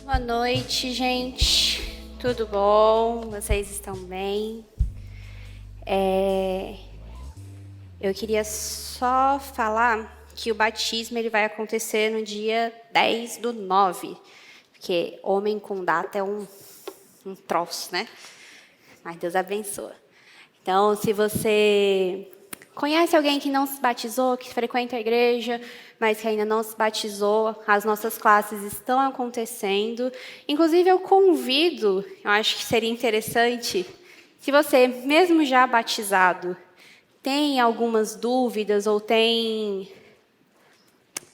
Boa noite, gente. Tudo bom? Vocês estão bem? Eu queria só falar que o batismo ele vai acontecer no dia 10/9, porque homem com data é um troço, né? Mas Deus abençoa. Então, se você conhece alguém que não se batizou, que frequenta a igreja, mas que ainda não se batizou, as nossas classes estão acontecendo. Inclusive, eu convido, eu acho que seria interessante, se você, mesmo já batizado, tem algumas dúvidas ou tem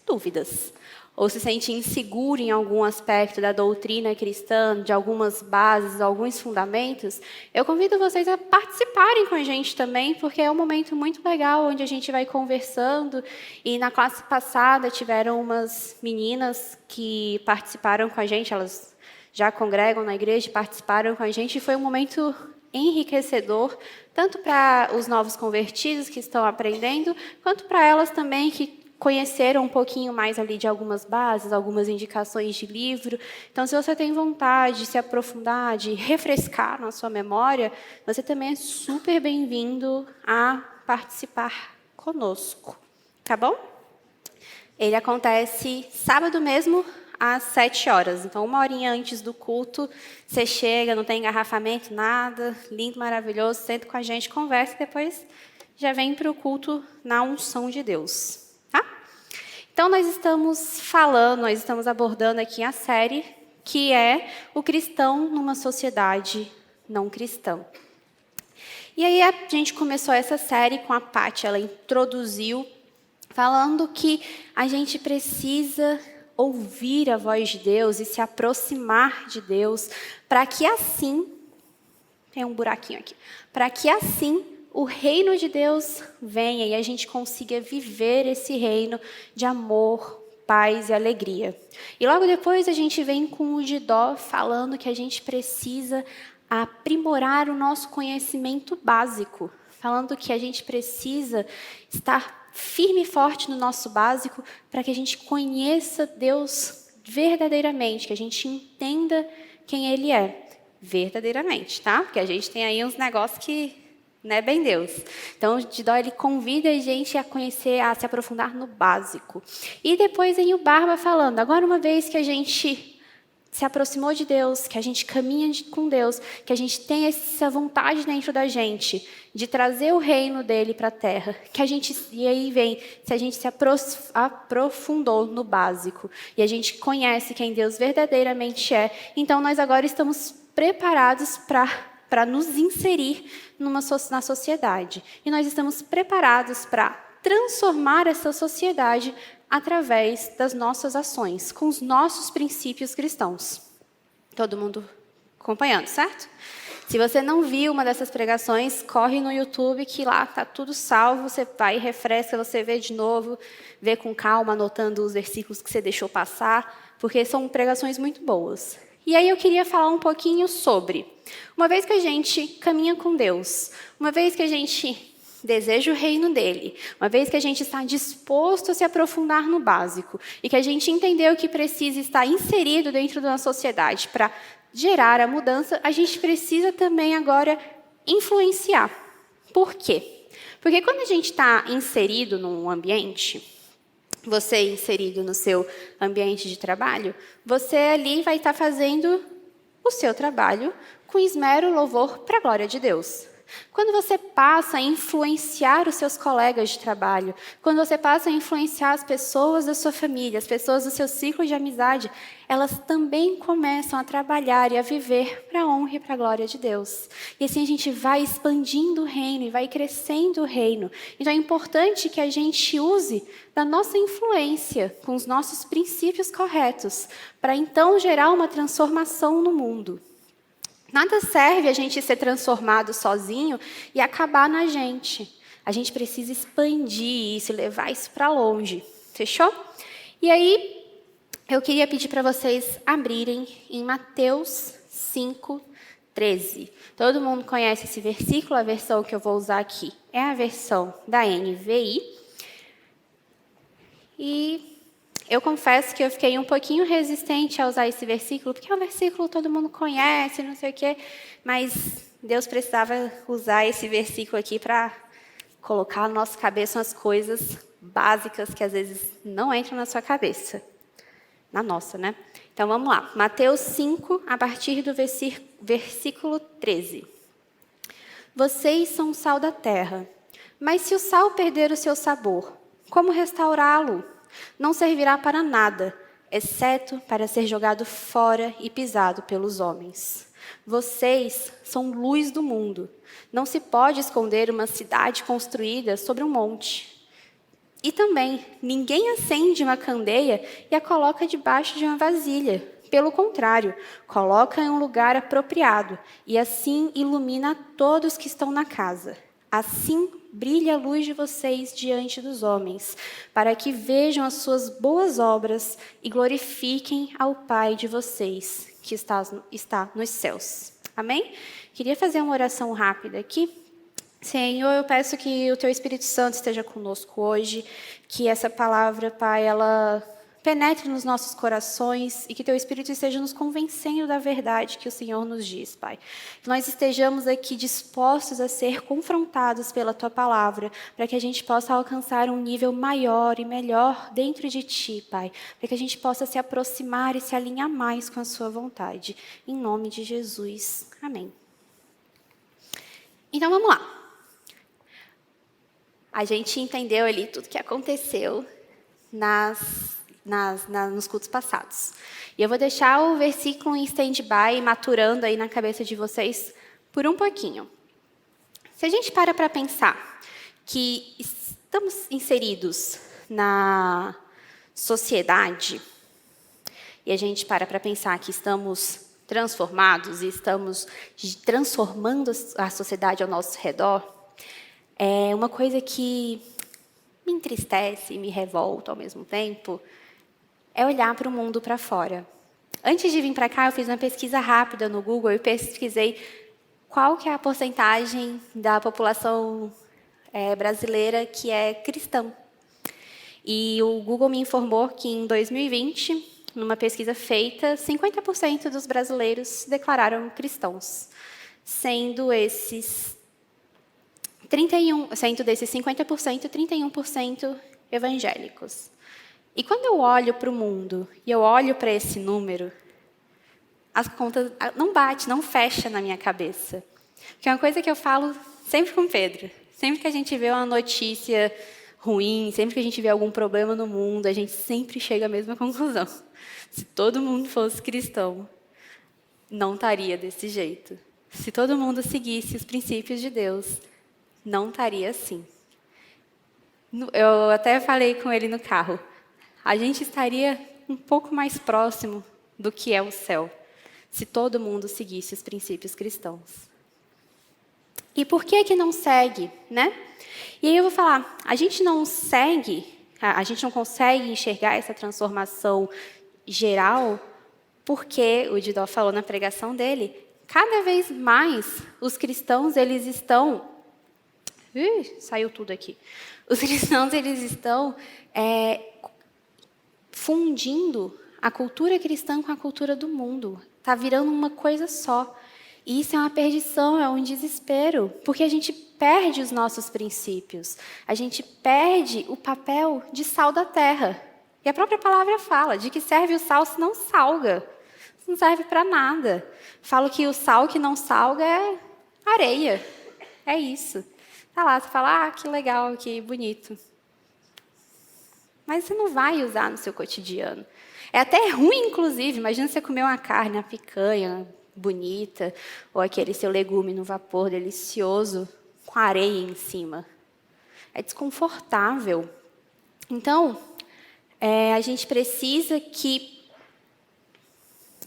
dúvidas, ou se sente inseguro em algum aspecto da doutrina cristã, de algumas bases, alguns fundamentos, eu convido vocês a participarem com a gente também, porque é um momento muito legal, onde a gente vai conversando, e na classe passada tiveram umas meninas que participaram com a gente, elas já congregam na igreja, participaram com a gente, e foi um momento enriquecedor, tanto para os novos convertidos que estão aprendendo, quanto para elas também que conheceram um pouquinho mais ali de algumas bases, algumas indicações de livro. Então, se você tem vontade de se aprofundar, de refrescar na sua memória, você também é super bem-vindo a participar conosco, tá bom? Ele acontece sábado mesmo, às 7 horas. Então, 1 horinha antes do culto, você chega, não tem engarrafamento, nada, lindo, maravilhoso, senta com a gente, conversa, e depois já vem para o culto na unção de Deus. Tá? Então, nós estamos abordando aqui a série, que é o cristão numa sociedade não cristã. E aí a gente começou essa série com a Paty, ela introduziu, falando que a gente precisa ouvir a voz de Deus e se aproximar de Deus, para que assim, tem um buraquinho aqui, para que assim o reino de Deus venha e a gente consiga viver esse reino de amor, paz e alegria. E logo depois a gente vem com o Didó falando que a gente precisa aprimorar o nosso conhecimento básico, falando que a gente precisa estar firme e forte no nosso básico para que a gente conheça Deus verdadeiramente, que a gente entenda quem Ele é verdadeiramente, tá? Porque a gente tem aí uns negócios que não é bem Deus. Então, o Didó, ele convida a gente a conhecer, a se aprofundar no básico. E depois vem o Barba falando, agora uma vez que a gente se aproximou de Deus, que a gente caminha com Deus, que a gente tem essa vontade dentro da gente de trazer o reino dele para a terra, que a gente, e aí vem, se a gente se aprofundou no básico, e a gente conhece quem Deus verdadeiramente é, então nós agora estamos preparados para nos inserir na sociedade. E nós estamos preparados para transformar essa sociedade através das nossas ações, com os nossos princípios cristãos. Todo mundo acompanhando, certo? Se você não viu uma dessas pregações, corre no YouTube, que lá está tudo salvo, você vai, refresca, você vê de novo, vê com calma, anotando os versículos que você deixou passar, porque são pregações muito boas. E aí eu queria falar um pouquinho sobre, uma vez que a gente caminha com Deus, uma vez que a gente deseja o reino dele, uma vez que a gente está disposto a se aprofundar no básico e que a gente entendeu que precisa estar inserido dentro da sociedade para gerar a mudança, a gente precisa também agora influenciar. Por quê? Porque quando a gente está inserido num ambiente, você inserido no seu ambiente de trabalho, você ali vai estar fazendo o seu trabalho com esmero, louvor para a glória de Deus. Quando você passa a influenciar os seus colegas de trabalho, quando você passa a influenciar as pessoas da sua família, as pessoas do seu ciclo de amizade, elas também começam a trabalhar e a viver para a honra e para a glória de Deus. E assim a gente vai expandindo o reino e vai crescendo o reino. Então é importante que a gente use da nossa influência com os nossos princípios corretos, para então gerar uma transformação no mundo. Nada serve a gente ser transformado sozinho e acabar na gente. A gente precisa expandir isso, levar isso para longe. Fechou? E aí, eu queria pedir para vocês abrirem em Mateus 5:13. Todo mundo conhece esse versículo, a versão que eu vou usar aqui é a versão da NVI. E Eu confesso que eu fiquei um pouquinho resistente a usar esse versículo, porque é um versículo que todo mundo conhece, não sei o quê, mas Deus precisava usar esse versículo aqui para colocar na nossa cabeça umas coisas básicas que às vezes não entram na sua cabeça. Na nossa, né? Então vamos lá. Mateus 5, a partir do versículo 13. Vocês são o sal da terra, mas se o sal perder o seu sabor, como restaurá-lo? Não servirá para nada, exceto para ser jogado fora e pisado pelos homens. Vocês são luz do mundo. Não se pode esconder uma cidade construída sobre um monte. E também, ninguém acende uma candeia e a coloca debaixo de uma vasilha. Pelo contrário, coloca em um lugar apropriado e assim ilumina todos que estão na casa. Assim brilha a luz de vocês diante dos homens, para que vejam as suas boas obras e glorifiquem ao Pai de vocês, que está nos céus. Amém? Queria fazer uma oração rápida aqui. Senhor, eu peço que o Teu Espírito Santo esteja conosco hoje, que essa palavra, Pai, ela penetre nos nossos corações e que Teu Espírito esteja nos convencendo da verdade que o Senhor nos diz, Pai. Que nós estejamos aqui dispostos a ser confrontados pela Tua palavra, para que a gente possa alcançar um nível maior e melhor dentro de Ti, Pai. Para que a gente possa se aproximar e se alinhar mais com a Sua vontade. Em nome de Jesus. Amém. Então, vamos lá. A gente entendeu ali tudo que aconteceu nos cultos passados. E eu vou deixar o versículo em stand-by, maturando aí na cabeça de vocês por um pouquinho. Se a gente para pensar que estamos inseridos na sociedade, e a gente para pensar que estamos transformados e estamos transformando a sociedade ao nosso redor, é uma coisa que me entristece e me revolta ao mesmo tempo, é olhar para o mundo para fora. Antes de vir para cá, eu fiz uma pesquisa rápida no Google e pesquisei qual que é a porcentagem da população brasileira que é cristã. E o Google me informou que em 2020, numa pesquisa feita, 50% dos brasileiros se declararam cristãos, sendo desses 50%, 31% evangélicos. E quando eu olho para o mundo e eu olho para esse número, as contas não bate, não fecha na minha cabeça. Que é uma coisa que eu falo sempre com o Pedro. Sempre que a gente vê uma notícia ruim, sempre que a gente vê algum problema no mundo, a gente sempre chega à mesma conclusão. Se todo mundo fosse cristão, não estaria desse jeito. Se todo mundo seguisse os princípios de Deus, não estaria assim. Eu até falei com ele no carro. A gente estaria um pouco mais próximo do que é o céu, se todo mundo seguisse os princípios cristãos. E por que que não segue, né? E aí eu vou falar, a gente não consegue enxergar essa transformação geral, porque o Didó falou na pregação dele, cada vez mais os cristãos, eles estão... saiu tudo aqui. Os cristãos, eles estão fundindo a cultura cristã com a cultura do mundo. Está virando uma coisa só. E isso é uma perdição, é um desespero, porque a gente perde os nossos princípios. A gente perde o papel de sal da terra. E a própria palavra fala, de que serve o sal se não salga. Não serve para nada. Falo que o sal que não salga é areia. É isso. Tá lá, você fala, que legal, que bonito. Mas você não vai usar no seu cotidiano. É até ruim, inclusive. Imagina você comer uma carne, uma picanha bonita, ou aquele seu legume no vapor delicioso, com areia em cima. É desconfortável. Então, a gente precisa que...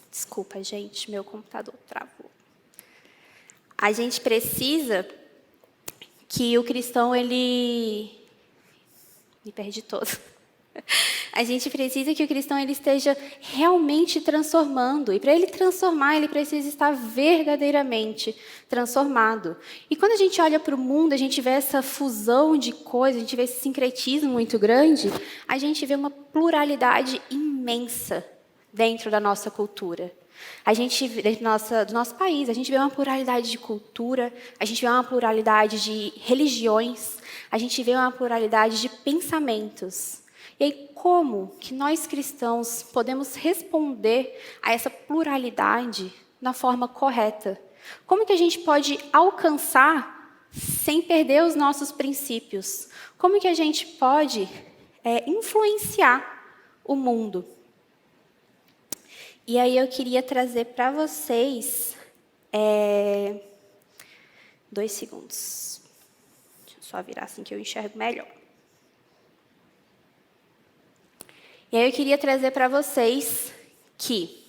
Desculpa, gente, meu computador travou. A gente precisa que o cristão, ele... Me perdi todo. A gente precisa que o cristão ele esteja realmente transformando. E para ele transformar, ele precisa estar verdadeiramente transformado. E quando a gente olha para o mundo, a gente vê essa fusão de coisas, a gente vê esse sincretismo muito grande, a gente vê uma pluralidade imensa dentro da nossa cultura. A gente, dentro do nosso país, a gente vê uma pluralidade de cultura, a gente vê uma pluralidade de religiões, a gente vê uma pluralidade de pensamentos. E aí, como que nós cristãos podemos responder a essa pluralidade na forma correta? Como que a gente pode alcançar sem perder os nossos princípios? Como que a gente pode influenciar o mundo? E aí eu queria trazer para vocês 2 segundos. Deixa eu só virar assim que eu enxergo melhor. E aí eu queria trazer para vocês que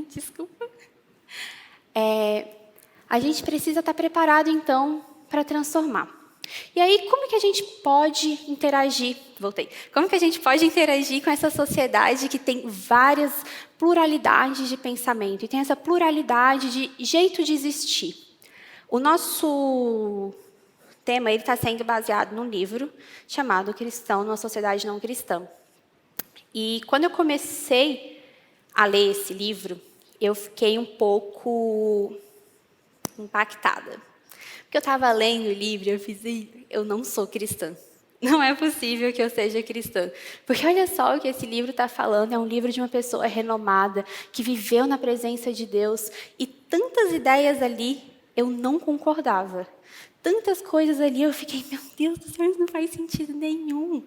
Desculpa. A gente precisa estar preparado, então, para transformar. E aí, como que a gente pode interagir? Como que a gente pode interagir com essa sociedade que tem várias pluralidades de pensamento e tem essa pluralidade de jeito de existir? O nosso tema está sendo baseado num livro chamado Cristão numa Sociedade Não Cristã. E quando eu comecei a ler esse livro, eu fiquei um pouco impactada. Porque eu estava lendo o livro e eu fiz, eu não sou cristã. Não é possível que eu seja cristã. Porque olha só o que esse livro está falando. É um livro de uma pessoa renomada, que viveu na presença de Deus. E tantas ideias ali eu não concordava. Tantas coisas ali eu fiquei, meu Deus do céu, isso não faz sentido nenhum.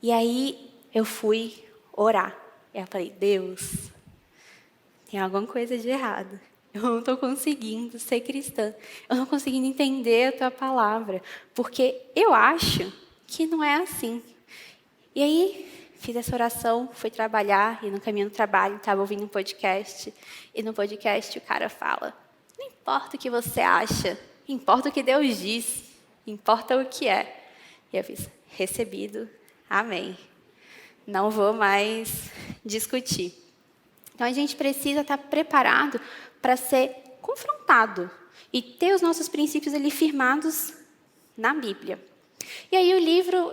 E aí eu fui orar. E eu falei, Deus, tem alguma coisa de errado. Eu não estou conseguindo ser cristã. Eu não estou conseguindo entender a tua palavra. Porque eu acho que não é assim. E aí, fiz essa oração, fui trabalhar, e no caminho do trabalho estava ouvindo um podcast. E no podcast o cara fala, não importa o que você acha, importa o que Deus diz, importa o que é. E eu fiz, recebido, amém. Não vou mais discutir. Então, a gente precisa estar preparado para ser confrontado e ter os nossos princípios ali firmados na Bíblia. E aí o livro,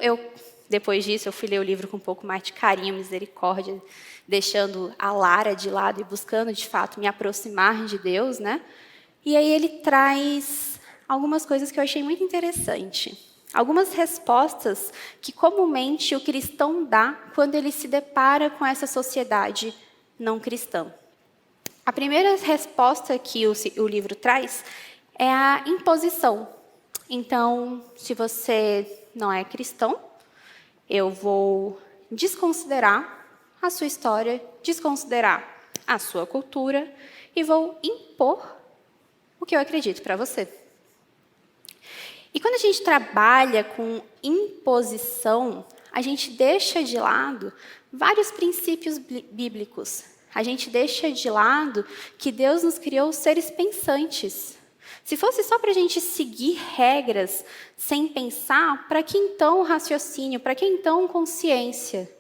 depois disso, eu fui ler o livro com um pouco mais de carinho, misericórdia, deixando a Lara de lado e buscando, de fato, me aproximar de Deus, né? E aí ele traz algumas coisas que eu achei muito interessante. Algumas respostas que comumente o cristão dá quando ele se depara com essa sociedade não cristã. A primeira resposta que o livro traz é a imposição. Então, se você não é cristão, eu vou desconsiderar a sua história, desconsiderar a sua cultura e vou impor o que eu acredito para você. E quando a gente trabalha com imposição, a gente deixa de lado vários princípios bíblicos. A gente deixa de lado que Deus nos criou seres pensantes. Se fosse só para a gente seguir regras sem pensar, para que então raciocínio? Para que então consciência?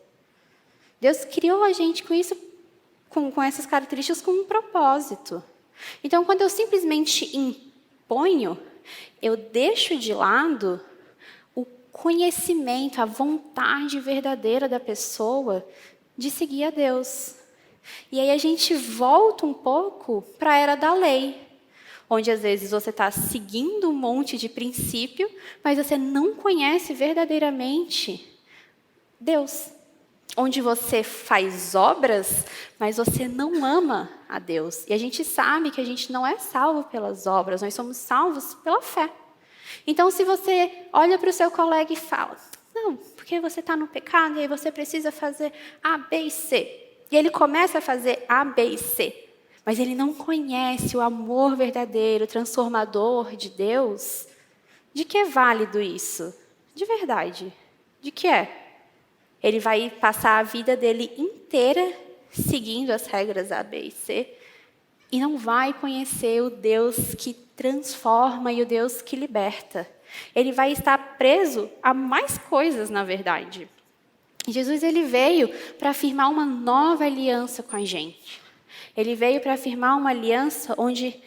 Deus criou a gente com isso, com essas características, com um propósito. Então, quando eu simplesmente imponho, eu deixo de lado o conhecimento, a vontade verdadeira da pessoa de seguir a Deus. E aí a gente volta um pouco para a era da lei, onde às vezes você está seguindo um monte de princípio, mas você não conhece verdadeiramente Deus. Onde você faz obras, mas você não ama a Deus. E a gente sabe que a gente não é salvo pelas obras, nós somos salvos pela fé. Então, se você olha para o seu colega e fala, não, porque você está no pecado e aí você precisa fazer A, B e C. E ele começa a fazer A, B e C. Mas ele não conhece o amor verdadeiro, transformador de Deus. De que é válido isso? De verdade. De que é? Ele vai passar a vida dele inteira seguindo as regras A, B e C e não vai conhecer o Deus que transforma e o Deus que liberta. Ele vai estar preso a mais coisas, na verdade. Jesus ele veio para afirmar uma nova aliança com a gente. Ele veio para afirmar uma aliança onde,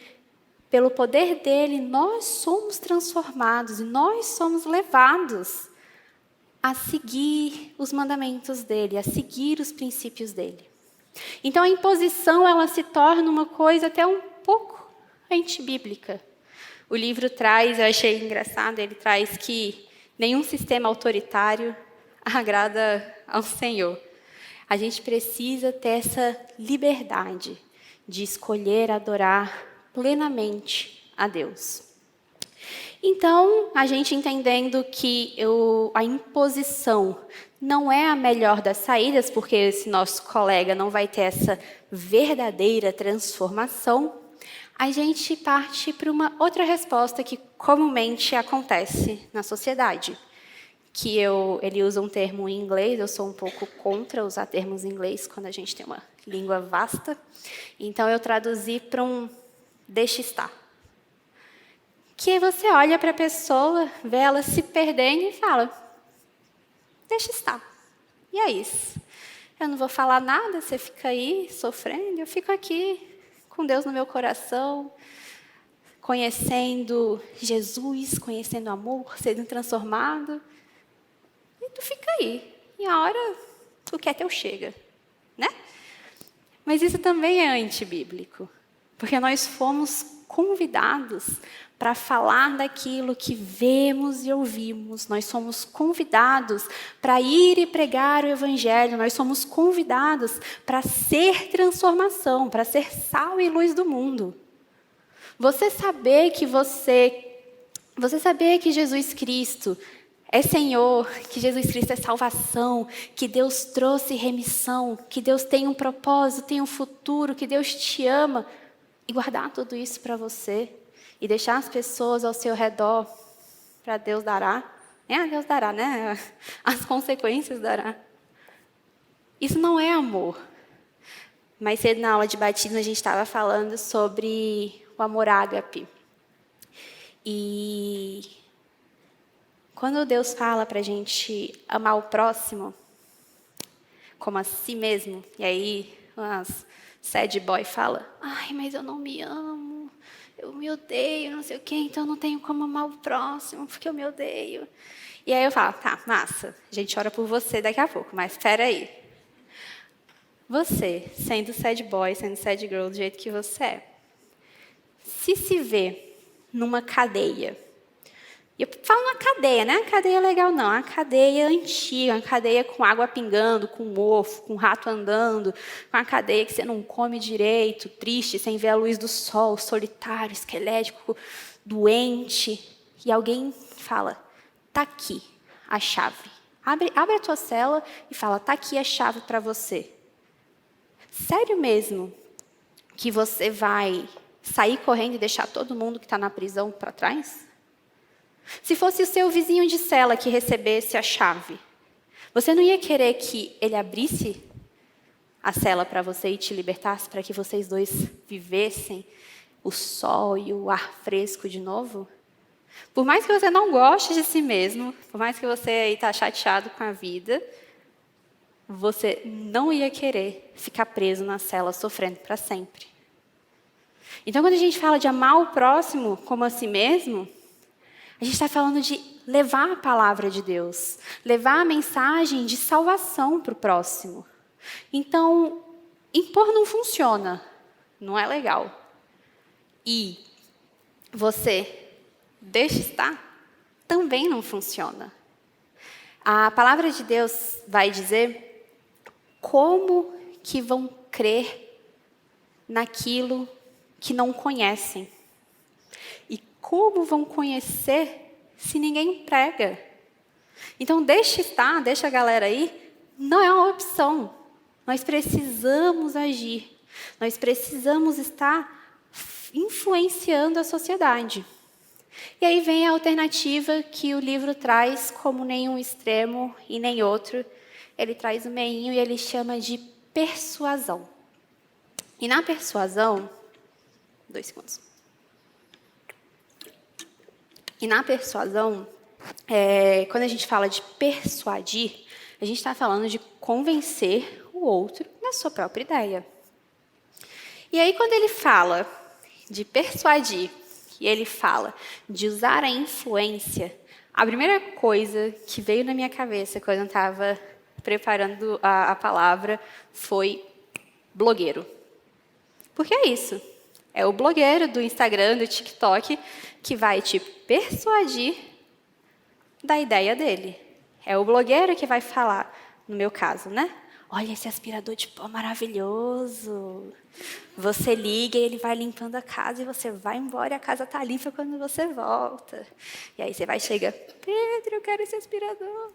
pelo poder dele, nós somos transformados e nós somos levados a seguir os mandamentos dele, a seguir os princípios dele. Então, a imposição ela se torna uma coisa até um pouco antibíblica. O livro traz, eu achei engraçado, ele traz que nenhum sistema autoritário agrada ao Senhor. A gente precisa ter essa liberdade de escolher adorar plenamente a Deus. Então, a gente entendendo que a imposição não é a melhor das saídas, porque esse nosso colega não vai ter essa verdadeira transformação, a gente parte para uma outra resposta que comumente acontece na sociedade. Ele usa um termo em inglês, eu sou um pouco contra usar termos em inglês quando a gente tem uma língua vasta. Então, eu traduzi para um deixa estar. Que você olha para a pessoa, vê ela se perdendo e fala, deixa estar. E é isso. Eu não vou falar nada, você fica aí sofrendo, eu fico aqui com Deus no meu coração, conhecendo Jesus, conhecendo o amor, sendo transformado. E tu fica aí. E a hora o que é teu chega. Né? Mas isso também é antibíblico. Porque nós fomos convidados para falar daquilo que vemos e ouvimos. Nós somos convidados para ir e pregar o Evangelho. Nós somos convidados para ser transformação, para ser sal e luz do mundo. Você saber que Jesus Cristo é Senhor, que Jesus Cristo é salvação, que Deus trouxe remissão, que Deus tem um propósito, tem um futuro, que Deus te ama. E guardar tudo isso para você. E deixar as pessoas ao seu redor para Deus dará. Deus dará, né? As consequências dará. Isso não é amor. Mais cedo na aula de batismo a gente estava falando sobre o amor ágape. E quando Deus fala para a gente amar o próximo como a si mesmo, e aí as sad boy fala, ai, mas eu não me amo, eu me odeio, não sei o quê, então eu não tenho como amar o próximo, porque eu me odeio. E aí eu falo, tá, massa, a gente ora por você daqui a pouco, mas espera aí. Você, sendo sad boy, sendo sad girl do jeito que você é, se vê numa cadeia, e eu falo uma cadeia, não é uma cadeia legal não, é uma cadeia antiga, uma cadeia com água pingando, com mofo, com rato andando, com uma cadeia que você não come direito, triste, sem ver a luz do sol, solitário, esquelético, doente. E alguém fala, tá aqui a chave. Abre a tua cela e fala, tá aqui a chave para você. Sério mesmo que você vai sair correndo e deixar todo mundo que está na prisão para trás? Se fosse o seu vizinho de cela que recebesse a chave, você não ia querer que ele abrisse a cela para você e te libertasse, para que vocês dois vivessem o sol e o ar fresco de novo? Por mais que você não goste de si mesmo, por mais que você aí está chateado com a vida, você não ia querer ficar preso na cela sofrendo para sempre. Então, quando a gente fala de amar o próximo como a si mesmo, a gente está falando de levar a palavra de Deus, levar a mensagem de salvação para o próximo. Então, impor não funciona, não é legal. E você deixa estar, também não funciona. A palavra de Deus vai dizer como que vão crer naquilo que não conhecem. Como vão conhecer se ninguém prega? Então, deixa estar, deixa a galera aí, não é uma opção. Nós precisamos agir. Nós precisamos estar influenciando a sociedade. E aí vem a alternativa que o livro traz como nenhum extremo e nem outro. Ele traz o meinho e ele chama de persuasão. E na persuasão... 2 segundos. E na persuasão, quando a gente fala de persuadir, a gente está falando de convencer o outro da sua própria ideia. E aí, quando ele fala de persuadir, e ele fala de usar a influência, a primeira coisa que veio na minha cabeça quando eu estava preparando a palavra foi blogueiro. Porque é isso. É o blogueiro do Instagram, do TikTok, que vai te persuadir da ideia dele. É o blogueiro que vai falar, no meu caso, né? Olha esse aspirador de pó maravilhoso. Você liga e ele vai limpando a casa e você vai embora e a casa está limpa quando você volta. E aí você vai chegar, Pedro, eu quero esse aspirador.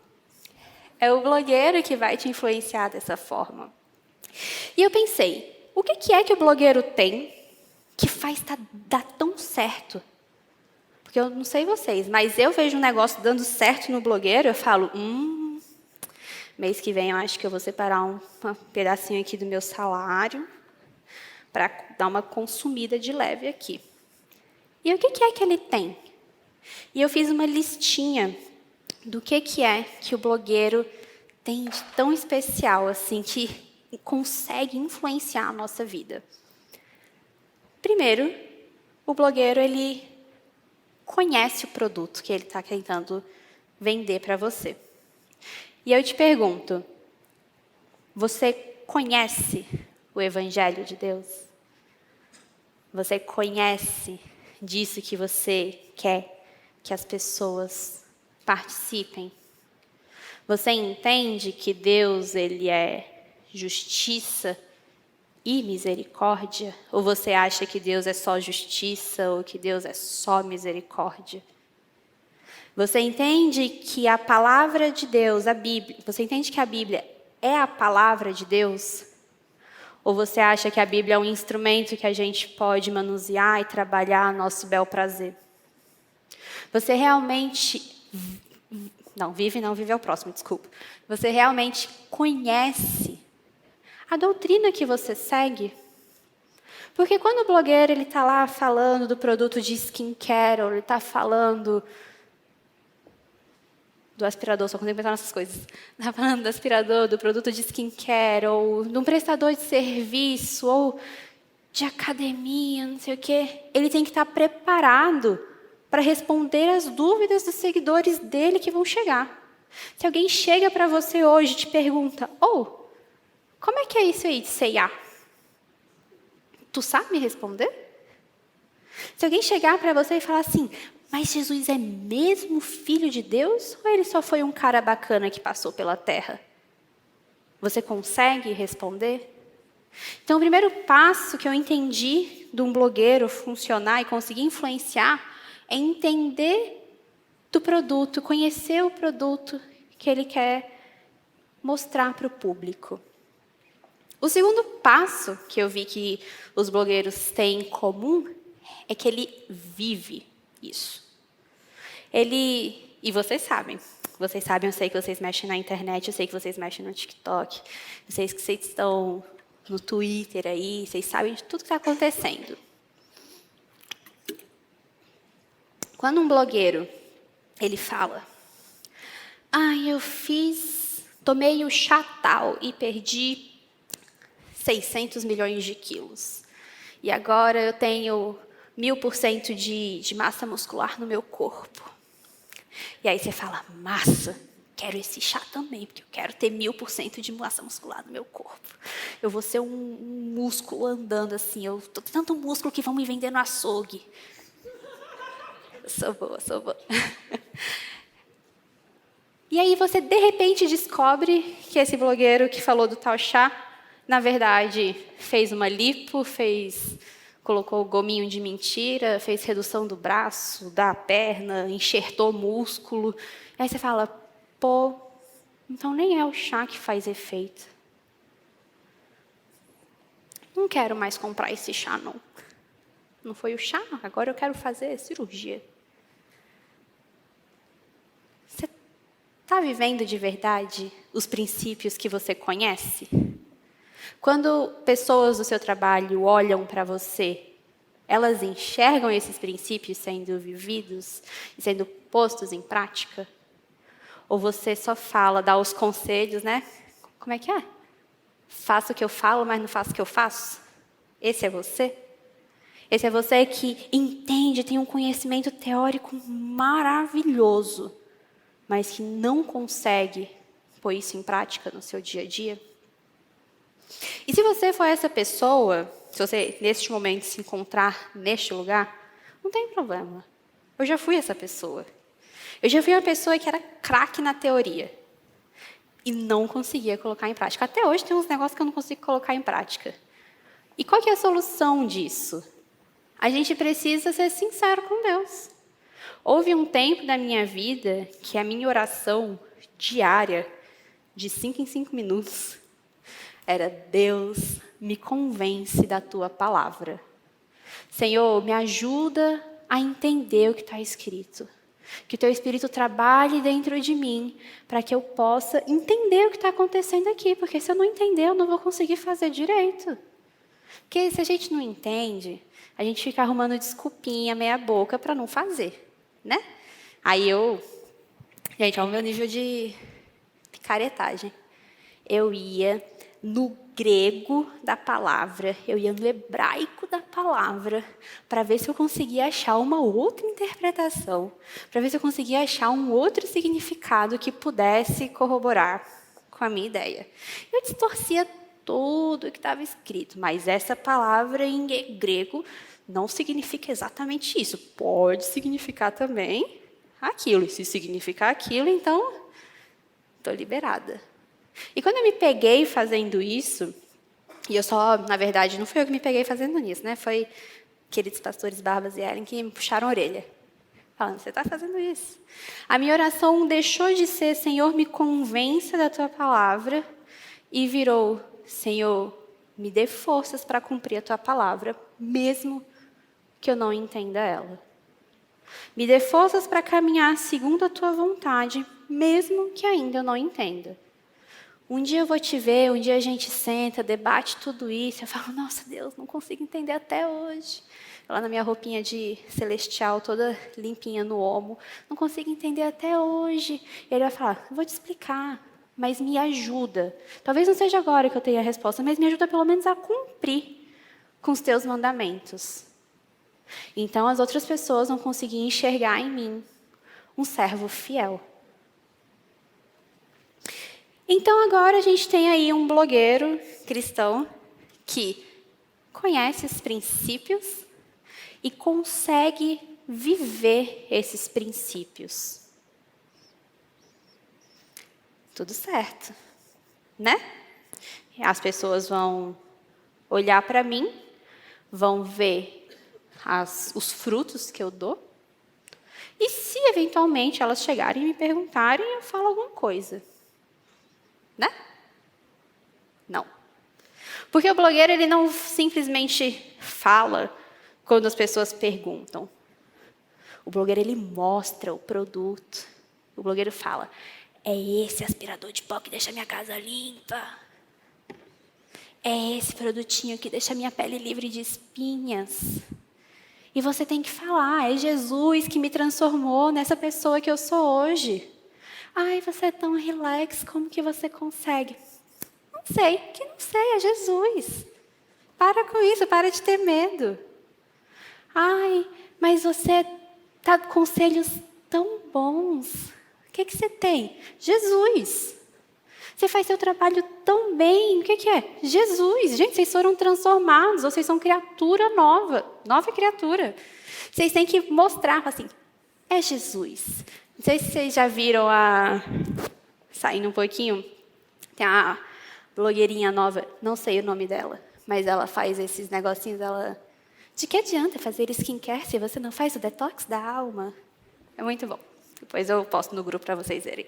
É o blogueiro que vai te influenciar dessa forma. E eu pensei, o que é que o blogueiro tem que faz dar tão certo? Porque eu não sei vocês, mas eu vejo um negócio dando certo no blogueiro, eu falo, mês que vem eu acho que eu vou separar um pedacinho aqui do meu salário para dar uma consumida de leve aqui. E o que é que ele tem? E eu fiz uma listinha do que é que o blogueiro tem de tão especial, assim, que consegue influenciar a nossa vida. Primeiro, o blogueiro, ele conhece o produto que ele está tentando vender para você. E eu te pergunto, você conhece o Evangelho de Deus? Você conhece disso que você quer que as pessoas participem? Você entende que Deus, ele é justiça e misericórdia? Ou você acha que Deus é só justiça ou que Deus é só misericórdia? Você entende que a palavra de Deus, a Bíblia, você entende que a Bíblia é a palavra de Deus? Ou você acha que a Bíblia é um instrumento que a gente pode manusear e trabalhar a nosso bel prazer? Você realmente... Não, vive é o próximo, desculpa. Você realmente conhece a doutrina que você segue? Porque quando o blogueiro está lá falando do produto de skincare, ou ele está falando do aspirador, só consigo pensar nessas coisas. Está falando do aspirador, do produto de skincare, ou de um prestador de serviço, ou de academia, não sei o quê. Ele tem que estar preparado para responder às dúvidas dos seguidores dele que vão chegar. Se alguém chega para você hoje e te pergunta, como é que é isso aí de C&A? Tu sabe me responder? Se alguém chegar para você e falar assim, mas Jesus é mesmo filho de Deus? Ou ele só foi um cara bacana que passou pela terra? Você consegue responder? Então, o primeiro passo que eu entendi de um blogueiro funcionar e conseguir influenciar é entender do produto, conhecer o produto que ele quer mostrar para o público. O segundo passo que eu vi que os blogueiros têm em comum é que ele vive isso. E vocês sabem, eu sei que vocês mexem na internet, eu sei que vocês mexem no TikTok, eu sei que vocês estão no Twitter aí, vocês sabem de tudo que está acontecendo. Quando um blogueiro, ele fala, eu tomei o chá tal e perdi 600 milhões de quilos. E agora eu tenho 1000% de massa muscular no meu corpo. E aí você fala, massa, quero esse chá também, porque eu quero ter 1000% de massa muscular no meu corpo. Eu vou ser um músculo andando assim, eu tô tanto músculo que vão me vender no açougue. Sou boa. E aí você, de repente, descobre que esse blogueiro que falou do tal chá, na verdade, fez uma lipo, colocou gominho de mentira, fez redução do braço, da perna, enxertou músculo. E aí você fala, então nem é o chá que faz efeito. Não quero mais comprar esse chá, não. Não foi o chá, agora eu quero fazer cirurgia. Você está vivendo de verdade os princípios que você conhece? Quando pessoas do seu trabalho olham para você, Elas enxergam esses princípios sendo vividos e sendo postos em prática? Ou você só fala, dá os conselhos, né? Como é que é? Faço o que eu falo, mas não faço o que eu faço? Esse é você? Esse é você que entende, tem um conhecimento teórico maravilhoso, mas que não consegue pôr isso em prática no seu dia a dia? E se você for essa pessoa, se você neste momento se encontrar neste lugar, não tem problema. Eu já fui essa pessoa. Eu já fui uma pessoa que era craque na teoria e não conseguia colocar em prática. Até hoje tem uns negócios que eu não consigo colocar em prática. E qual que é a solução disso? A gente precisa ser sincero com Deus. Houve um tempo da minha vida que a minha oração diária, de 5 em 5 minutos, era: Deus, me convence da tua palavra. Senhor, me ajuda a entender o que está escrito. Que o teu Espírito trabalhe dentro de mim, para que eu possa entender o que está acontecendo aqui. Porque se eu não entender, eu não vou conseguir fazer direito. Porque se a gente não entende, a gente fica arrumando desculpinha, meia boca, para não fazer, né? Aí gente, olha o meu nível de picaretagem. Eu ia no grego da palavra, eu ia no hebraico da palavra, para ver se eu conseguia achar uma outra interpretação, para ver se eu conseguia achar um outro significado que pudesse corroborar com a minha ideia. Eu distorcia tudo o que estava escrito, mas essa palavra em grego não significa exatamente isso. Pode significar também aquilo. E se significar aquilo, então estou liberada. E quando eu me peguei fazendo isso, e na verdade, não fui eu que me peguei fazendo isso, né? Foi queridos pastores Barbas e Ellen que me puxaram a orelha, falando: você está fazendo isso. A minha oração deixou de ser: Senhor, me convença da tua palavra, e virou: Senhor, me dê forças para cumprir a tua palavra, mesmo que eu não entenda ela. Me dê forças para caminhar segundo a tua vontade, mesmo que ainda eu não entenda. Um dia eu vou te ver, um dia a gente senta, debate tudo isso, eu falo: nossa, Deus, não consigo entender até hoje. Lá na minha roupinha de celestial, toda limpinha no omo, não consigo entender até hoje. E ele vai falar: eu vou te explicar, mas me ajuda. Talvez não seja agora que eu tenha a resposta, mas me ajuda pelo menos a cumprir com os teus mandamentos. Então as outras pessoas vão conseguir enxergar em mim um servo fiel. Então agora a gente tem aí um blogueiro cristão que conhece os princípios e consegue viver esses princípios. Tudo certo, né? As pessoas vão olhar para mim, vão ver os frutos que eu dou, e se eventualmente elas chegarem e me perguntarem, eu falo alguma coisa. Né? Não. Porque o blogueiro, ele não simplesmente fala quando as pessoas perguntam. O blogueiro, ele mostra o produto. O blogueiro fala: é esse aspirador de pó que deixa minha casa limpa. É esse produtinho que deixa minha pele livre de espinhas. E você tem que falar: é Jesus que me transformou nessa pessoa que eu sou hoje. Ai, você é tão relax, como que você consegue? Não sei, é Jesus. Para com isso, para de ter medo. Ai, mas você está com conselhos tão bons. O que você tem? Jesus. Você faz seu trabalho tão bem. O que é? Jesus. Gente, vocês foram transformados, vocês são criatura nova criatura. Vocês têm que mostrar, assim: é Jesus. Não sei se vocês já viram saindo um pouquinho, tem a blogueirinha nova, não sei o nome dela, mas ela faz esses negocinhos, de que adianta fazer skincare se você não faz o detox da alma? É muito bom. Depois eu posto no grupo para vocês verem.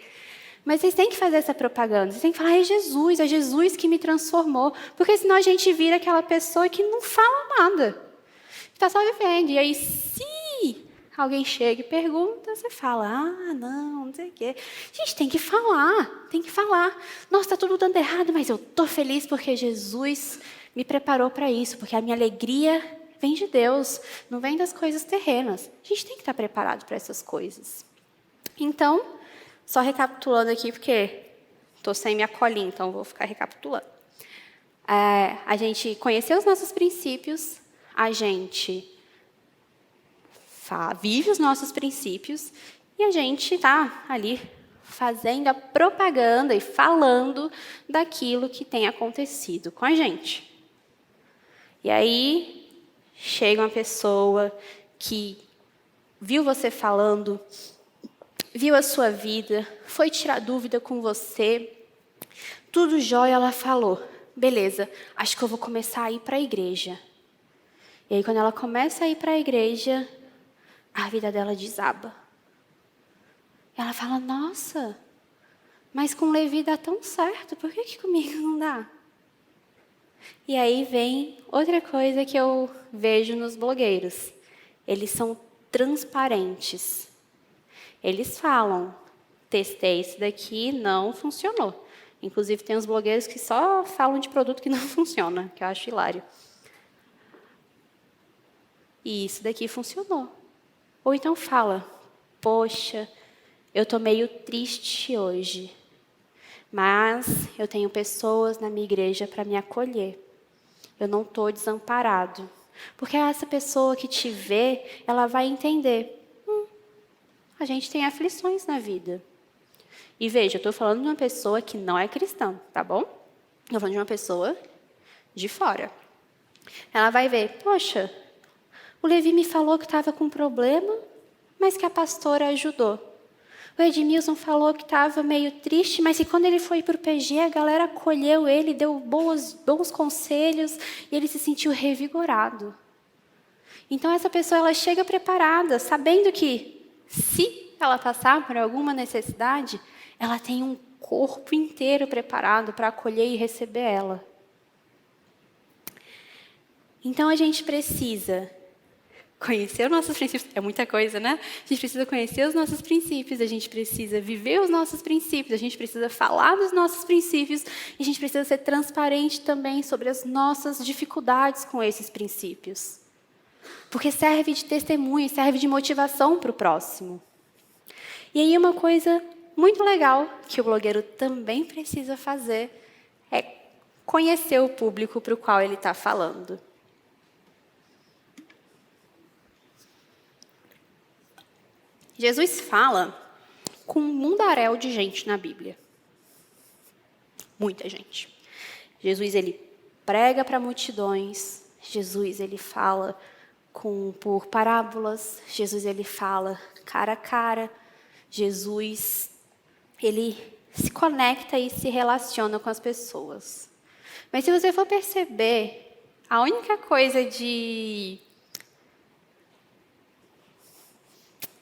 Mas vocês têm que fazer essa propaganda, vocês têm que falar: é Jesus que me transformou, porque senão a gente vira aquela pessoa que não fala nada, está só vivendo. E aí, se alguém chega e pergunta, você fala: ah, não sei o quê. Gente, tem que falar. Nossa, está tudo dando errado, mas eu estou feliz porque Jesus me preparou para isso, porque a minha alegria vem de Deus, não vem das coisas terrenas. A gente tem que estar preparado para essas coisas. Então, só recapitulando aqui, porque estou sem minha colinha, então vou ficar recapitulando. A gente conheceu os nossos princípios, a gente vive os nossos princípios e a gente está ali fazendo a propaganda e falando daquilo que tem acontecido com a gente. E aí, chega uma pessoa que viu você falando, viu a sua vida, foi tirar dúvida com você, tudo jóia, ela falou, beleza, acho que eu vou começar a ir para a igreja. E aí, quando ela começa a ir para a igreja, a vida dela desaba. Ela fala, nossa, mas com Levi dá tão certo, por que comigo não dá? E aí vem outra coisa que eu vejo nos blogueiros. Eles são transparentes. Eles falam, testei isso daqui, não funcionou. Inclusive, tem uns blogueiros que só falam de produto que não funciona, que eu acho hilário. E isso daqui funcionou. Ou então fala, poxa, eu estou meio triste hoje, mas eu tenho pessoas na minha igreja para me acolher. Eu não estou desamparado. Porque essa pessoa que te vê, ela vai entender. A gente tem aflições na vida. E veja, eu estou falando de uma pessoa que não é cristã, tá bom? Estou falando de uma pessoa de fora. Ela vai ver, poxa, o Levi me falou que estava com problema, mas que a pastora ajudou. O Edmilson falou que estava meio triste, mas que quando ele foi para o PG, a galera acolheu ele, deu bons conselhos, e ele se sentiu revigorado. Então, essa pessoa ela chega preparada, sabendo que, se ela passar por alguma necessidade, ela tem um corpo inteiro preparado para acolher e receber ela. Então, a gente precisa conhecer os nossos princípios. É muita coisa, né? A gente precisa conhecer os nossos princípios, a gente precisa viver os nossos princípios, a gente precisa falar dos nossos princípios, e a gente precisa ser transparente também sobre as nossas dificuldades com esses princípios. Porque serve de testemunho, serve de motivação para o próximo. E aí uma coisa muito legal que o blogueiro também precisa fazer é conhecer o público para o qual ele está falando. Jesus fala com um mundaréu de gente na Bíblia. Muita gente. Jesus, ele prega para multidões. Jesus, ele fala por parábolas. Jesus, ele fala cara a cara. Jesus, ele se conecta e se relaciona com as pessoas. Mas se você for perceber, a única coisa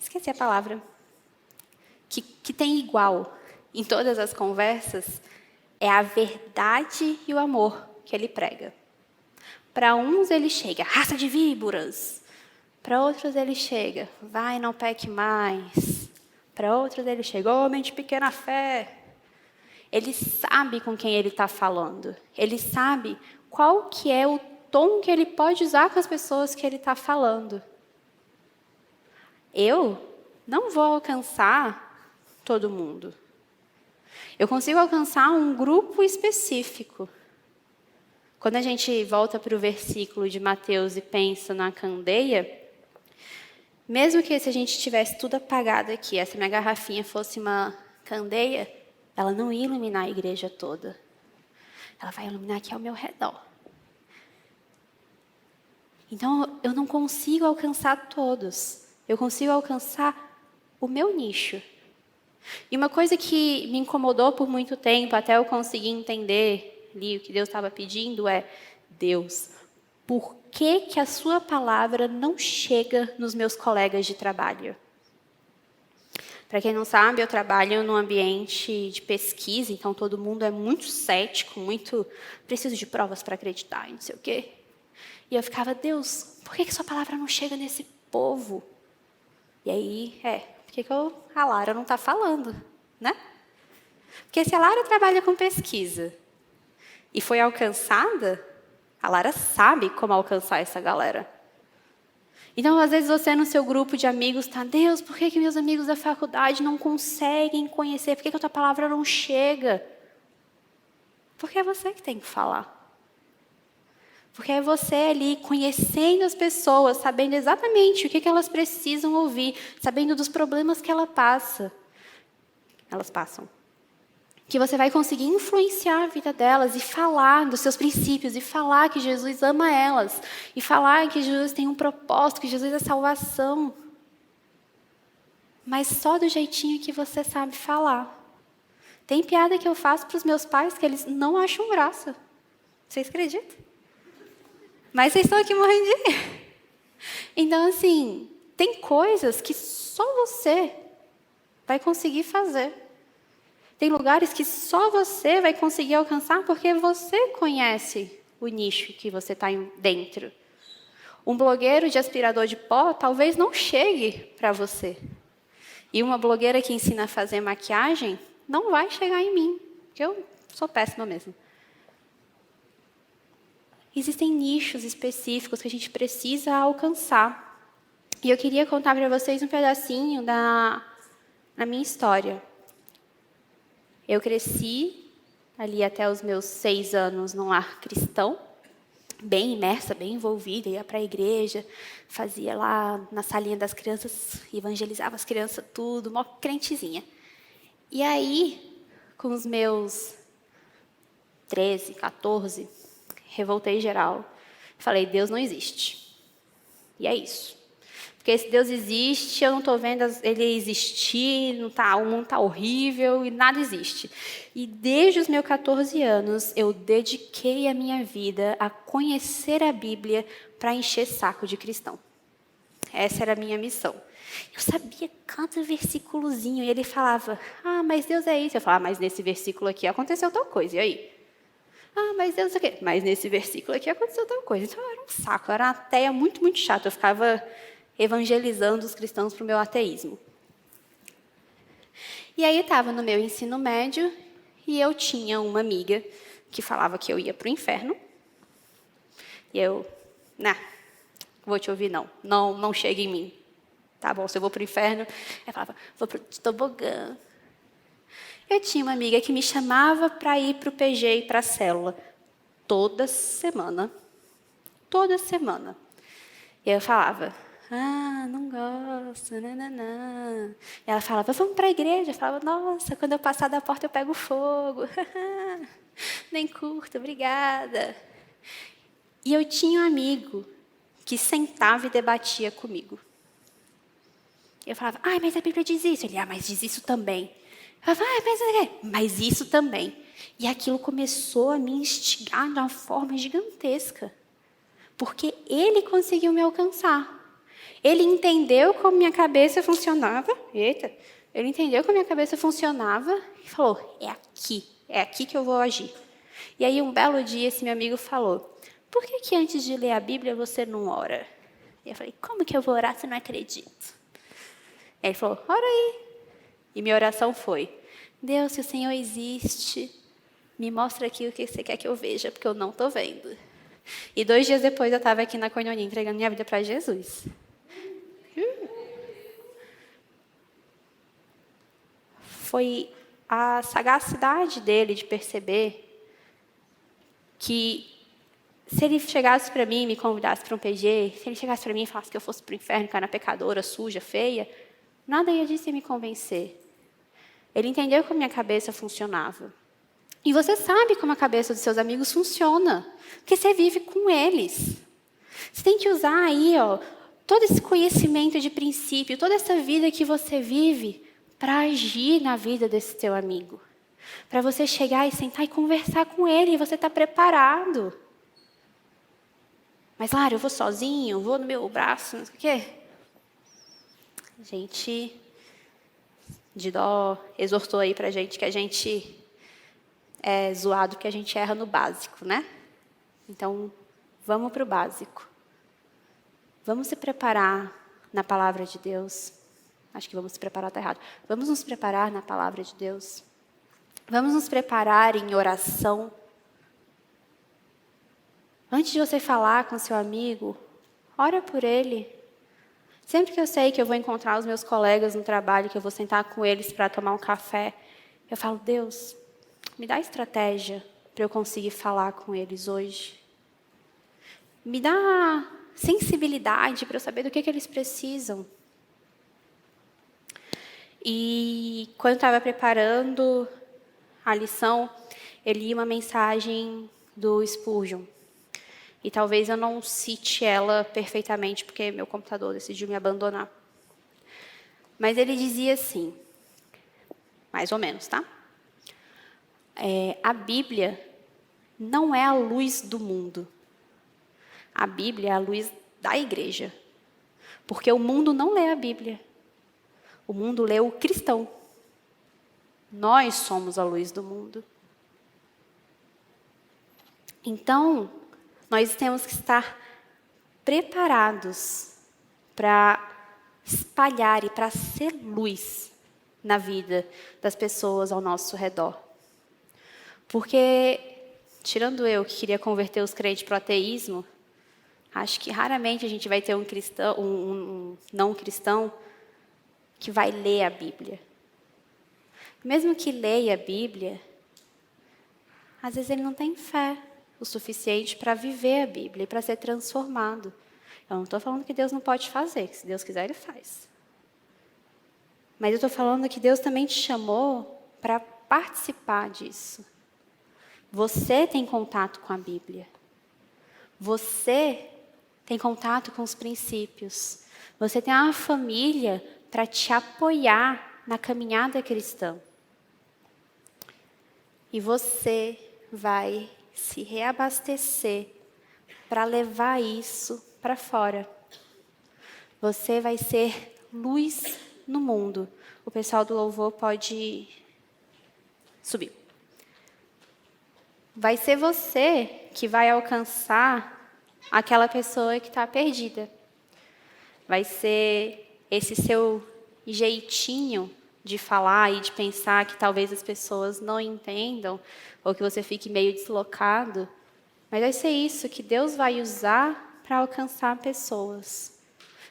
esqueci a palavra, que tem igual em todas as conversas, é a verdade e o amor que ele prega. Para uns ele chega, raça de víboras. Para outros ele chega, vai, não peque mais. Para outros ele chega, homem de pequena fé. Ele sabe com quem ele está falando. Ele sabe qual que é o tom que ele pode usar com as pessoas que ele está falando. Eu não vou alcançar todo mundo. Eu consigo alcançar um grupo específico. Quando a gente volta para o versículo de Mateus e pensa na candeia, mesmo que se a gente tivesse tudo apagado aqui, essa minha garrafinha fosse uma candeia, ela não ia iluminar a igreja toda. Ela vai iluminar aqui ao meu redor. Então, eu não consigo alcançar todos. Eu consigo alcançar o meu nicho. E uma coisa que me incomodou por muito tempo, até eu conseguir entender ali o que Deus estava pedindo, é: Deus, por que a sua palavra não chega nos meus colegas de trabalho? Para quem não sabe, eu trabalho num ambiente de pesquisa, então todo mundo é muito cético, muito preciso de provas para acreditar e não sei o quê. E eu ficava, Deus, por que sua palavra não chega nesse povo? E aí, por que a Lara não está falando, né? Porque se a Lara trabalha com pesquisa e foi alcançada, a Lara sabe como alcançar essa galera. Então, às vezes, você no seu grupo de amigos está, Deus, por que meus amigos da faculdade não conseguem conhecer? Por que a tua palavra não chega? Porque é você que tem que falar. Porque é você ali conhecendo as pessoas, sabendo exatamente o que elas precisam ouvir, sabendo dos problemas que elas passam. Que você vai conseguir influenciar a vida delas e falar dos seus princípios, e falar que Jesus ama elas, e falar que Jesus tem um propósito, que Jesus é salvação. Mas só do jeitinho que você sabe falar. Tem piada que eu faço para os meus pais que eles não acham graça. Vocês acreditam? Mas vocês estão aqui morrendo de rir. Então, assim, tem coisas que só você vai conseguir fazer. Tem lugares que só você vai conseguir alcançar porque você conhece o nicho que você está dentro. Um blogueiro de aspirador de pó talvez não chegue para você. E uma blogueira que ensina a fazer maquiagem não vai chegar em mim, porque eu sou péssima mesmo. Existem nichos específicos que a gente precisa alcançar. E eu queria contar para vocês um pedacinho da minha história. Eu cresci ali até os meus 6 anos num lar cristão, bem imersa, bem envolvida, ia para a igreja, fazia lá na salinha das crianças, evangelizava as crianças, tudo, mó crentezinha. E aí, com os meus 13, 14, revoltei geral. Falei, Deus não existe. E é isso. Porque se Deus existe, eu não estou vendo ele existir, não tá, o mundo está horrível e nada existe. E desde os meus 14 anos, eu dediquei a minha vida a conhecer a Bíblia para encher saco de cristão. Essa era a minha missão. Eu sabia cada versículozinho, e ele falava, mas Deus é isso. Eu falava, mas nesse versículo aqui aconteceu tal coisa, e aí? Mas Deus é o quê? Mas nesse versículo aqui aconteceu tal coisa. Então, era um saco, era uma ateia muito, muito chata. Eu ficava evangelizando os cristãos para o meu ateísmo. E aí eu estava no meu ensino médio e eu tinha uma amiga que falava que eu ia para o inferno. E eu, vou te ouvir não. Não chega em mim. Tá bom, se eu vou para o inferno. Ela falava, vou para o tobogã. Eu tinha uma amiga que me chamava para ir para o PG e para a célula. Toda semana. Toda semana. E eu falava, não gosto, nananã. E ela falava, vamos para a igreja. Eu falava, nossa, quando eu passar da porta eu pego fogo. Nem curto, obrigada. E eu tinha um amigo que sentava e debatia comigo. Eu falava, mas a Bíblia diz isso. Ele, mas diz isso também. Eu falava, mas isso também. E aquilo começou a me instigar de uma forma gigantesca. Porque ele conseguiu me alcançar. Ele entendeu como minha cabeça funcionava. Ele entendeu como minha cabeça funcionava e falou, é aqui que eu vou agir. E aí, um belo dia, esse meu amigo falou, por que antes de ler a Bíblia você não ora? E eu falei, como que eu vou orar se eu não acredito? Ele falou, ora aí. E minha oração foi, Deus, se o Senhor existe, me mostra aqui o que você quer que eu veja, porque eu não estou vendo. E 2 dias depois eu estava aqui na Koinonia entregando minha vida para Jesus. Foi a sagacidade dele de perceber que se ele chegasse para mim e me convidasse para um PG, se ele chegasse para mim e falasse que eu fosse para o inferno, que eu era pecadora, suja, feia, nada ia disso ia me convencer. Ele entendeu como minha cabeça funcionava. E você sabe como a cabeça dos seus amigos funciona, porque você vive com eles. Você tem que usar aí, todo esse conhecimento de princípio, toda essa vida que você vive, para agir na vida desse seu amigo. Para você chegar e sentar e conversar com ele, e você está preparado. Mas, claro, eu vou sozinho, vou no meu braço, não sei o quê. A gente, de dó, exortou aí para a gente que a gente é zoado porque a gente erra no básico, né? Então, vamos para o básico. Vamos se preparar na palavra de Deus. Acho que vamos se preparar, está errado. Vamos nos preparar na palavra de Deus. Vamos nos preparar em oração. Antes de você falar com seu amigo, ora por ele. Sempre que eu sei que eu vou encontrar os meus colegas no trabalho, que eu vou sentar com eles para tomar um café, eu falo, Deus, me dá estratégia para eu conseguir falar com eles hoje. Me dá sensibilidade para eu saber do que eles precisam. E quando eu estava preparando a lição, eu li uma mensagem do Spurgeon. E talvez eu não cite ela perfeitamente, porque meu computador decidiu me abandonar. Mas ele dizia assim, mais ou menos, tá? A Bíblia não é a luz do mundo. A Bíblia é a luz da igreja. Porque o mundo não lê a Bíblia. O mundo lê o cristão. Nós somos a luz do mundo. Então, nós temos que estar preparados para espalhar e para ser luz na vida das pessoas ao nosso redor. Porque, tirando eu que queria converter os crentes para o ateísmo, acho que raramente a gente vai ter um não cristão que vai ler a Bíblia. Mesmo que leia a Bíblia, às vezes ele não tem fé o suficiente para viver a Bíblia e para ser transformado. Eu não estou falando que Deus não pode fazer, que se Deus quiser, Ele faz. Mas eu estou falando que Deus também te chamou para participar disso. Você tem contato com a Bíblia. Você tem contato com os princípios. Você tem uma família para te apoiar na caminhada cristã. E você vai se reabastecer para levar isso para fora. Você vai ser luz no mundo. O pessoal do louvor pode subir. Vai ser você que vai alcançar aquela pessoa que está perdida. Vai ser esse seu jeitinho de falar e de pensar que talvez as pessoas não entendam, ou que você fique meio deslocado. Mas vai ser isso que Deus vai usar para alcançar pessoas.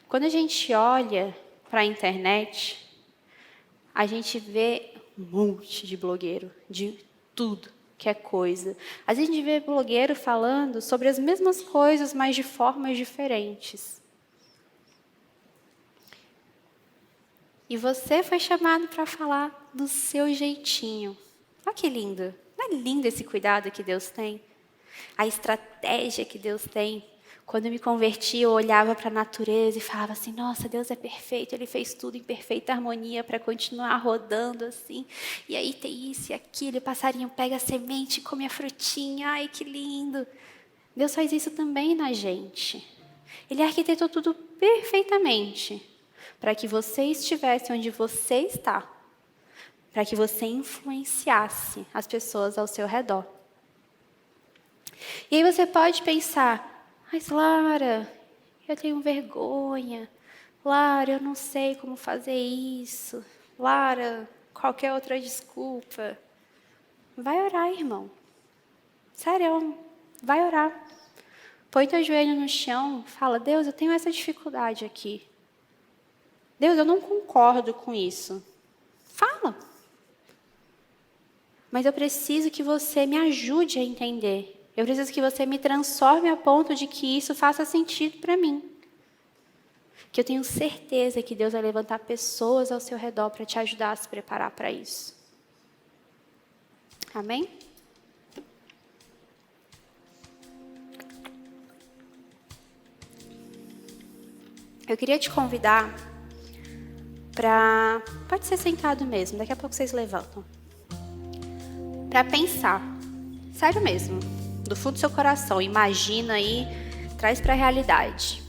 Quando a gente olha para a internet, a gente vê um monte de blogueiro, de tudo que é coisa. Às vezes a gente vê blogueiro falando sobre as mesmas coisas, mas de formas diferentes. E você foi chamado para falar do seu jeitinho. Olha que lindo. Não é lindo esse cuidado que Deus tem? A estratégia que Deus tem. Quando eu me converti, eu olhava para a natureza e falava assim, nossa, Deus é perfeito, Ele fez tudo em perfeita harmonia para continuar rodando assim. E aí tem isso e aquilo, o passarinho pega a semente e come a frutinha, ai que lindo. Deus faz isso também na gente. Ele arquitetou tudo perfeitamente para que você estivesse onde você está, para que você influenciasse as pessoas ao seu redor. E aí você pode pensar, mas Lara, eu tenho vergonha. Lara, eu não sei como fazer isso. Lara, qualquer outra desculpa. Vai orar, irmão. Sério, vai orar. Põe teu joelho no chão, fala, Deus, eu tenho essa dificuldade aqui. Deus, eu não concordo com isso. Fala. Mas eu preciso que você me ajude a entender. Eu preciso que você me transforme a ponto de que isso faça sentido para mim. Que eu tenho certeza que Deus vai levantar pessoas ao seu redor para te ajudar a se preparar para isso. Amém? Eu queria te convidar para... Pode ser sentado mesmo, daqui a pouco vocês levantam. Para pensar, sério mesmo, do fundo do seu coração, imagina aí, traz para a realidade.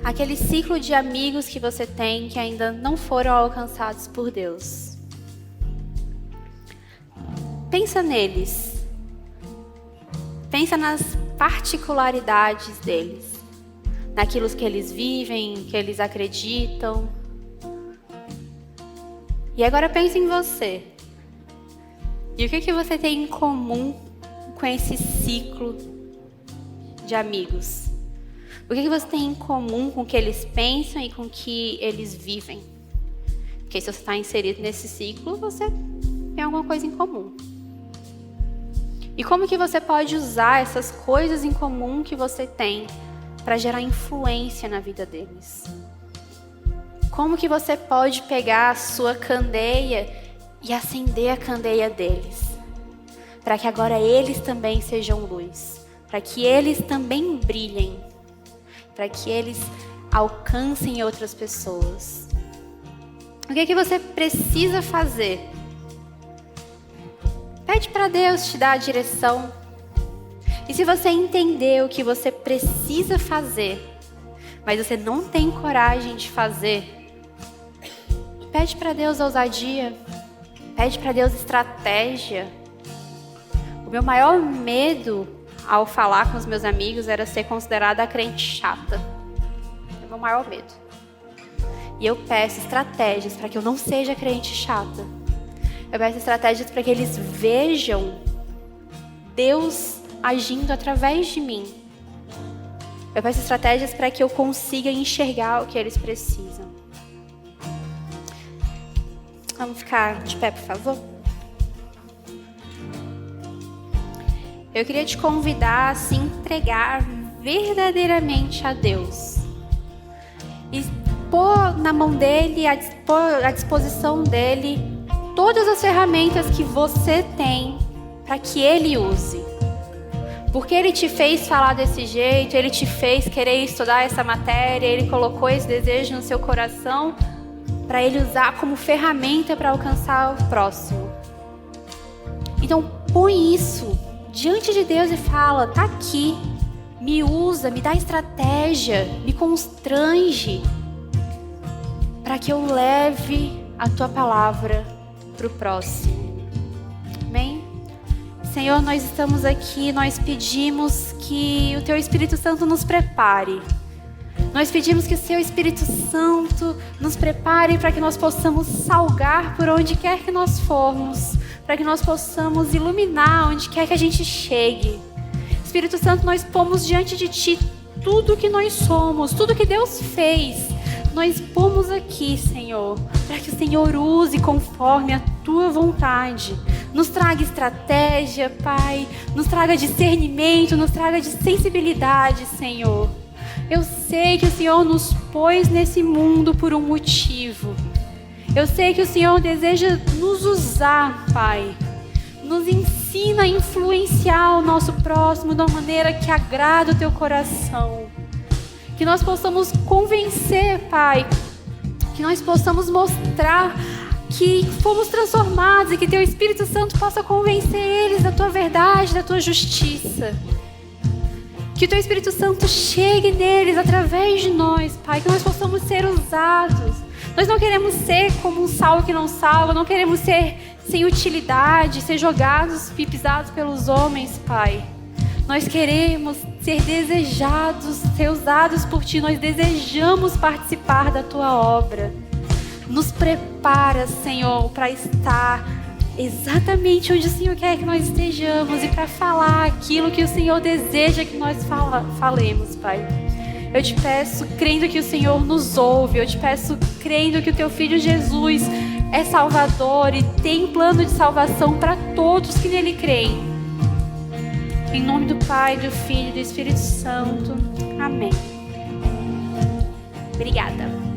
Aquele ciclo de amigos que você tem que ainda não foram alcançados por Deus. Pensa neles. Pensa nas particularidades deles. Naquilo que eles vivem, que eles acreditam. E agora pense em você. E o que você tem em comum com esse ciclo de amigos? O que você tem em comum com o que eles pensam e com o que eles vivem? Porque se você está inserido nesse ciclo, você tem alguma coisa em comum. E como que você pode usar essas coisas em comum que você tem para gerar influência na vida deles? Como que você pode pegar a sua candeia e acender a candeia deles? Para que agora eles também sejam luz. Para que eles também brilhem. Para que eles alcancem outras pessoas. O que você precisa fazer? Pede para Deus te dar a direção. E se você entender o que você precisa fazer, mas você não tem coragem de fazer, pede para Deus ousadia. Pede para Deus estratégia. O meu maior medo ao falar com os meus amigos era ser considerada a crente chata. É o meu maior medo. E eu peço estratégias para que eu não seja crente chata. Eu peço estratégias para que eles vejam Deus agindo através de mim. Eu peço estratégias para que eu consiga enxergar o que eles precisam. Vamos ficar de pé, por favor? Eu queria te convidar a se entregar verdadeiramente a Deus. E pôr na mão dele, pôr à disposição dele, todas as ferramentas que você tem para que ele use. Porque ele te fez falar desse jeito, ele te fez querer estudar essa matéria, ele colocou esse desejo no seu coração para ele usar como ferramenta para alcançar o próximo. Então põe isso diante de Deus e fala: tá aqui, me usa, me dá estratégia, me constrange para que eu leve a tua palavra para o próximo. Amém? Senhor, nós estamos aqui, nós pedimos que o teu Espírito Santo nos prepare. Nós pedimos que o seu Espírito Santo nos prepare para que nós possamos salgar por onde quer que nós formos, para que nós possamos iluminar onde quer que a gente chegue. Espírito Santo, nós pomos diante de ti tudo que nós somos, tudo que Deus fez. Nós pomos aqui, Senhor, para que o Senhor use conforme a tua vontade. Nos traga estratégia, Pai, nos traga discernimento, nos traga de sensibilidade, Senhor. Eu sei que o Senhor nos pôs nesse mundo por um motivo. Eu sei que o Senhor deseja nos usar, Pai. Nos ensina a influenciar o nosso próximo de uma maneira que agrada o teu coração. Que nós possamos convencer, Pai. Que nós possamos mostrar que fomos transformados e que teu Espírito Santo possa convencer eles da tua verdade, da tua justiça. Que o teu Espírito Santo chegue neles através de nós, Pai. Que nós possamos ser usados. Nós não queremos ser como um sal que não salva. Não queremos ser sem utilidade, ser jogados e pisados pelos homens, Pai. Nós queremos ser desejados, ser usados por Ti. Nós desejamos participar da Tua obra. Nos prepara, Senhor, para estar exatamente onde o Senhor quer que nós estejamos e para falar aquilo que o Senhor deseja que nós falemos, Pai. Eu te peço, crendo que o Senhor nos ouve. Eu te peço, crendo que o Teu Filho Jesus é Salvador e tem plano de salvação para todos que nele creem. Em nome do Pai, do Filho e do Espírito Santo. Amém. Obrigada.